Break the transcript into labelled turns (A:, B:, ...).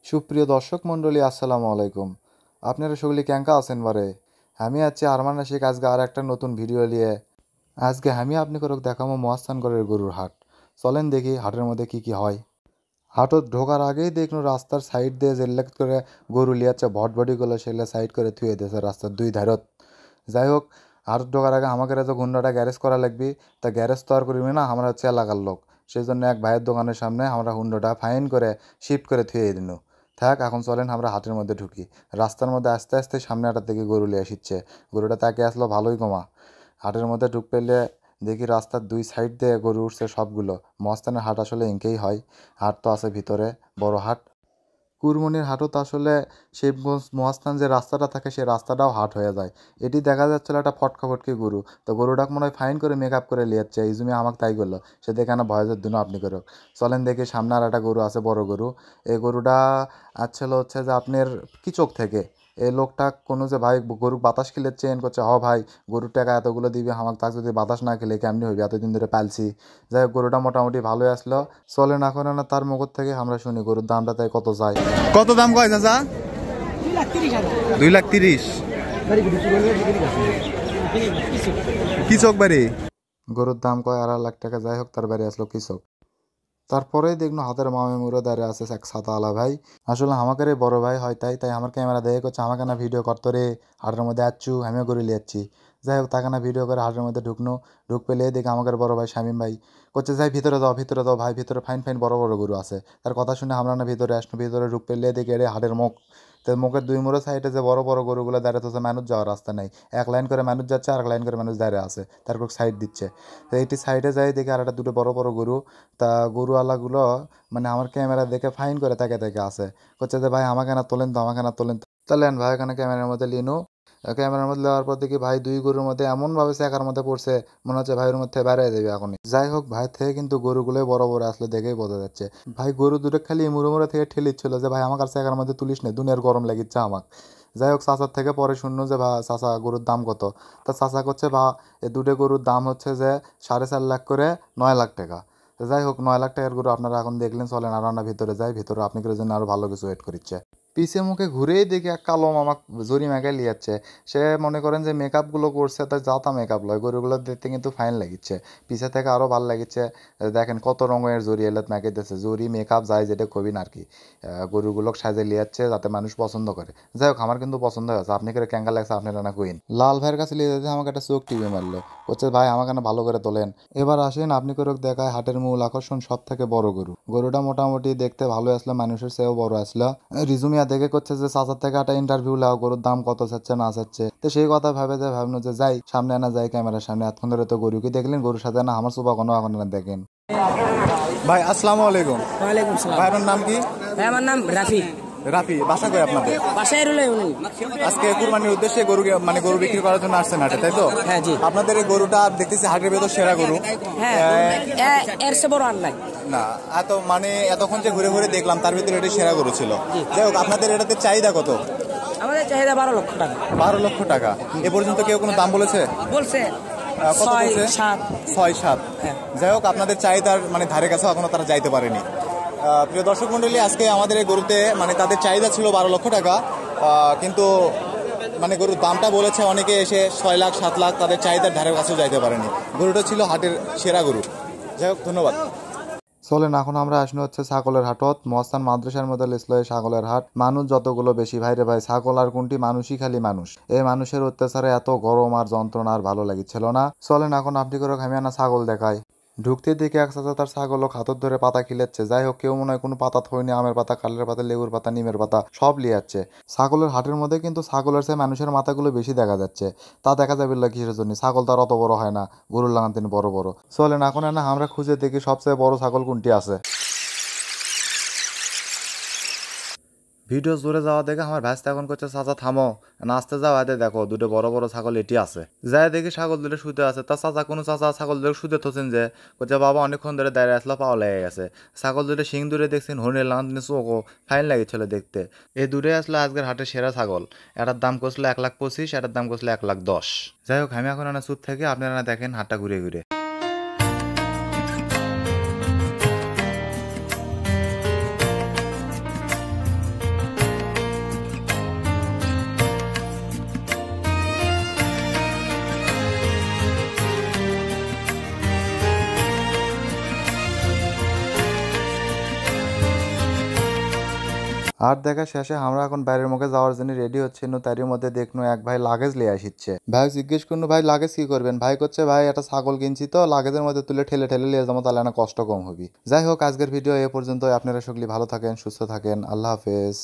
A: সুপ্রিয় দর্শক মণ্ডলী, আসসালামু আলাইকুম। আপনারা সকলে কেঙ্কা আছেন বারে? আমি আছি আরমান আশিক। আজকে আর একটা নতুন ভিডিও নিয়ে আজকে আমি আপনি করক দেখাবো মহাস্থানগড়ের গরুর হাট। চলেন দেখি হাটের মধ্যে কি কি হয়। হাটত ঢোকার আগেই দেখুন রাস্তার সাইড দিয়ে জেল্লাক করে গরু লিয়াচ্ছে, ভটভটিগুলো সেগুলো সাইড করে থুয়ে দিয়েছে রাস্তার দুই ধারত। যাই হোক, হাটত ঢোকার আগে আমাকে তো গুন্ডাটা গ্যারেজ করা লাগবে। তা গ্যারেজ তো আর করবি না, আমরা হচ্ছে এলাকার লোক। সেই জন্য এক ভাইয়ের দোকানের সামনে আমরা হুন্ডোটা ফাইন করে শিফট করে থুয়ে দিন। থাক, এখন চলেন আমরা হাটের মধ্যে ঢুকি। রাস্তার মধ্যে আস্তে আস্তে সামনে হাটার দিকে গরু লিয়ে আসছে। গরুটা তাকে আসলো ভালোই কমা। হাটের মধ্যে ঢুক পেলে দেখি রাস্তার দুই সাইড দিয়ে গরু উঠছে সবগুলো। মহাস্থানের হাট আসলে ইনকেই হয়। হাট তো আছে ভিতরে, বড় হাট। কুরমনির হাটত আসলে শিবগঞ্জ মহাস্থান যে রাস্তাটা থাকে সেই রাস্তাটাও হাট হয়ে যায়। এটি দেখা যাচ্ছিল একটা ফটকা ফটকি গরু। তো গরুটাকে মনে হয় ফাইন করে মেকআপ করে লিয়াচ্ছে, এই জন্য আমাকে তাই করলো। সে দেখে না ভয়েসের দিনও আপনি করুক। চলেন দেখি সামনে আর একটা গরু আছে, বড় গরু। এই গরুটা আসছিল হচ্ছে যে আপনার কিচক থেকে। এই লোকটা কোনো যে ভাই গরু বাতাস খেলে চেন করছে, ভাই গরুর টাকা এতগুলো দিবি আমাকে, তাকে যদি বাতাস না খেলে কেমনি হইবে, এতদিন ধরে পালছি। যাই হোক, গরুটা মোটামুটি ভালোই আসলো। চলেন এখন না তার মুখ থেকে আমরা শুনি গরুর দামটা তাই কত যায়। কত দাম কয় চাচা? 2,30,000। কৃষক বাড়ি গরুর দাম কয় 2,50,000 টাকা। যাই হোক, তার বাড়ি আসলো কৃষক। তারপরেই দেখলো হাতের মামে মুড়ে দাঁড়িয়ে আছে এক ছাতাওয়ালা ভাই। আসলে আমাকে রে বড় ভাই হয়, তাই তাই আমার ক্যামেরা দেখে করছে আমাকে না ভিডিও করতো রে, হাটের মধ্যে আচ্ছু আমিও করে লিয়াচ্ছি। যাই হোক, তাকে না ভিডিও করে হাটের মধ্যে ঢুক পেলে দেখে আমাদের বড় ভাই শামীম ভাই করছে যাই ভিতরে দাও ভাই, ভিতরে ফাইন ফাইন বড় বড় গরু আছে। তার কথা শুনে আমরা না ভিতরে আসলো। ভিতরে ঢুক পেলে দেখে এর হাটের মুখ। তো মুখের দুই মুড়ো সাইডে যে বড় বড় গরুগুলো দাঁড়াতে মানুষ যাওয়ার রাস্তা নেই। এক লাইন করে মানুষ যাচ্ছে, আর এক লাইন করে মানুষ দাঁড়িয়ে আছে, তারপর সাইড দিচ্ছে। তো এইটি সাইডে যাই দেখে আর একটা দুটো বড় বড় গরু। তা গরুওয়ালাগুলো মানে আমার ক্যামেরা দেখে ফাইন করে তাকে তাকে আছে, করছে যে ভাই আমাকে না তোলেন তো, আমাকে না তোলেন তো। তাহলে ভাই এখানে ক্যামেরার মধ্যে লিনু। ক্যামেরার মধ্যে নেওয়ার পর দেখি ভাই দুই গরুর মধ্যে এমনভাবে চেকার মধ্যে পড়ছে, মনে হচ্ছে ভাইয়ের মধ্যে বেড়াই দেবে এখনই। যাই হোক, ভাই থেকে কিন্তু গরুগুলোই বড় বড় আসলে দেখেই বোঝা যাচ্ছে। ভাই গরু দুটো খালি মুড়ো মুড়ো থেকে ঠেলিচ্ছিল যে ভাই আমার চেকার মধ্যে তুলিস না, দুনিয়ার গরম লাগিচ্ছে আমাকে। যাই হোক, চাচার থেকে পরে শুনলো যে চাচা গরুর দাম কত। তা চাচা করছে এই দুটো গরুর দাম হচ্ছে যে 4.5 লাখ করে 9 লাখ টাকা। তো যাই হোক, 9 লাখ টাকার গরু আপনারা এখন দেখলেন। চলেন আর আমরা ভিতরে যাই। ভিতরে আপনাদের জন্য আরো ভালো কিছু ওয়েট করছে। পিছে মুখে ঘুরেই দেখি এক কালো মামা জরি মেঘায় লিয়াচ্ছে। সে মনে করেন যে মেকআপগুলো করছে, তাই যাতা মেকআপ লয়। গরুগুলো দেখতে কিন্তু ফাইন লাগিচ্ছে, পিছে থেকে আরও ভালো লাগিচ্ছে। দেখেন কত রঙের জরি এলাত মেকে দিচ্ছে, জরি মেকআপ যায় যেটা কবি না আর কি। গরুগুলো সাজে লিয়াচ্ছে যাতে মানুষ পছন্দ করে। যাই হোক, আমার কিন্তু পছন্দ হয়েছে। আপনি করে ক্যাঙ্গা লাগছে আপনারা না কুইন। লাল ভাইয়ের কাছে লিয়ে যেতে আমাকে একটা চোখ টিভি মারলো, হচ্ছে ভাই আমাকে না ভালো করে তোলেন। এবার আসেন আপনি করে দেখায় হাটের মূল আকর্ষণ সব থেকে বড় গরু। গরুটা মোটামুটি দেখতে ভালো আসলো, মানুষের চেয়েও বড় আসলো। রিজুমিয়া দেখে করছে যে চাচার থেকে একটা ইন্টারভিউ লাও, গরুর দাম কত চাচ্ছে না চাচ্ছে। তো সেই কথা ভাবলো যে যাই সামনে আনা যাই ক্যামেরার সামনে। এতক্ষণ ধরে তো গরু কি দেখলেন, গরুর সাথে না আমার সুবা কোনো এখন দেখেন। ভাই আসসালামু আলাইকুম।
B: ওয়ালাইকুম সালাম।
A: ভাই আপনার নাম কি?
B: ভাই আমার নাম রাফি।
A: রাফি, বাসা কই আপনাদের?
B: বাসায় রইল।
A: আজকে কুরবানির উদ্দেশ্যে গরু বিক্রি করার জন্য আসছেন হাটে, তাই তো?
B: হ্যাঁ জি।
A: আপনাদের এই গরুটা দেখতেছি হাটের ভেতর সেরা গরু।
B: হ্যাঁ, এর সে বড় আর নাই
A: না। এতক্ষণ যে ঘুরে ঘুরে দেখলাম তার ভিতরে এটা সেরা গরু ছিল। যাই হোক, আপনাদের এটাতে চাহিদা কত?
B: আমাদের চাহিদা 12 লক্ষ টাকা।
A: 12 লক্ষ টাকা। এ পর্যন্ত কেউ কোনো দাম বলেছে?
B: বলছে
A: কত বলছে?
B: 6-7।
A: যাই হোক, আপনাদের চাহিদার ধারে কাছে এখনো তারা যাইতে পারেনি। প্রিয় দর্শক মন্ডলী, আজকে আমাদের এই গরুতে তাদের চাহিদা ছিল 12 লক্ষ টাকা, কিন্তু গরুর দামটা বলেছে অনেকে এসে 6 লাখ 7 লাখ, তাদের চাহিদার ধারে কাছেও যাইতে পারেনি। গরুটা ছিল হাটের সেরা গরু। যাই হোক, ধন্যবাদ। চলেন এখন আমরা আসলে হচ্ছে ছাগলের হাটত। মহাস্থান মাদ্রাসার মধ্যে লিসলো এই ছাগলের হাট। মানুষ যতগুলো বেশি ভাইরে ভাই, ছাগল আর কোনটি মানুষই খালি মানুষ। এই মানুষের অত্যাচারে এত গরম আর যন্ত্রণা আর ভালো লাগিচ্ছিল না। চলেন এখন আপনি করে আমি আনা ছাগল দেখাই। ঢুকতে দেখে এক চাচা তার ছাগল খাতর ধরে পাতা খিলেচ্ছে। যাই হোক, কেউ মনে হয় কোনো পাতা থইনি, আমের পাতা, কালের পাতা, লেবুর পাতা, নিমের পাতা সব লিয়াচ্ছে। ছাগলের হাটের মধ্যে কিন্তু ছাগলের চেয়ে মানুষের মাথাগুলো বেশি দেখা যাচ্ছে। তা দেখা যাবে কিসের জন্য? ছাগল তার অত বড় হয় না, গরুর লাগান তিনি বড় বড়। চলেন এখন না আমরা খুঁজে দেখি সবচেয়ে বড় ছাগল কোনটি আছে। ভিডিও জোরে যাওয়া দেখে আমার ভাইস্তা এখন করছে চাচা থামো, নাচতে যাও, এতে দেখো দুটো বড় বড় ছাগল এটি আছে। যাই দেখি ছাগল দুটো শুতে আছে। তা চাচা ছাগল দুটো শুতে থছেন যে, করছে বাবা অনেকক্ষণ ধরে দাঁড়িয়ে আসলো, পাওয়া লেগে গেছে। ছাগল দুটো শিং দূরে দেখছেন, হরিণের লাগান চোখও ফাইন লাগেছিল দেখতে। এই দূরে আসলো আজকের হাটের সেরা ছাগল। এটার দাম করছিল 1,25,000, এটার দাম করছিল 1,10,000। যাই হোক, আমি এখন চুপ থেকে আপনারা দেখেন হাটটা ঘুরে ঘুরে। আর দেখা শেষে আমরা এখন বাইরের মুখে যাওয়ার জন্য রেডি হচ্ছি, তারই মধ্যে দেখনু এক ভাই লাগেজ লিয়ে আসিচ্ছে। ভাই জিজ্ঞেস করনু ভাই লাগেজ কি করবেন, ভাই করছে ভাই একটা ছাগল কিনছি তো লাগেজের মধ্যে তুলে ঠেলে ঠেলে লিয়ে যাবো, তাহলে না কষ্ট কম হবি। যাই হোক আজকের ভিডিও এ পর্যন্ত। আপনারা সকলে ভালো থাকেন, সুস্থ থাকেন, আল্লাহ হাফেজ।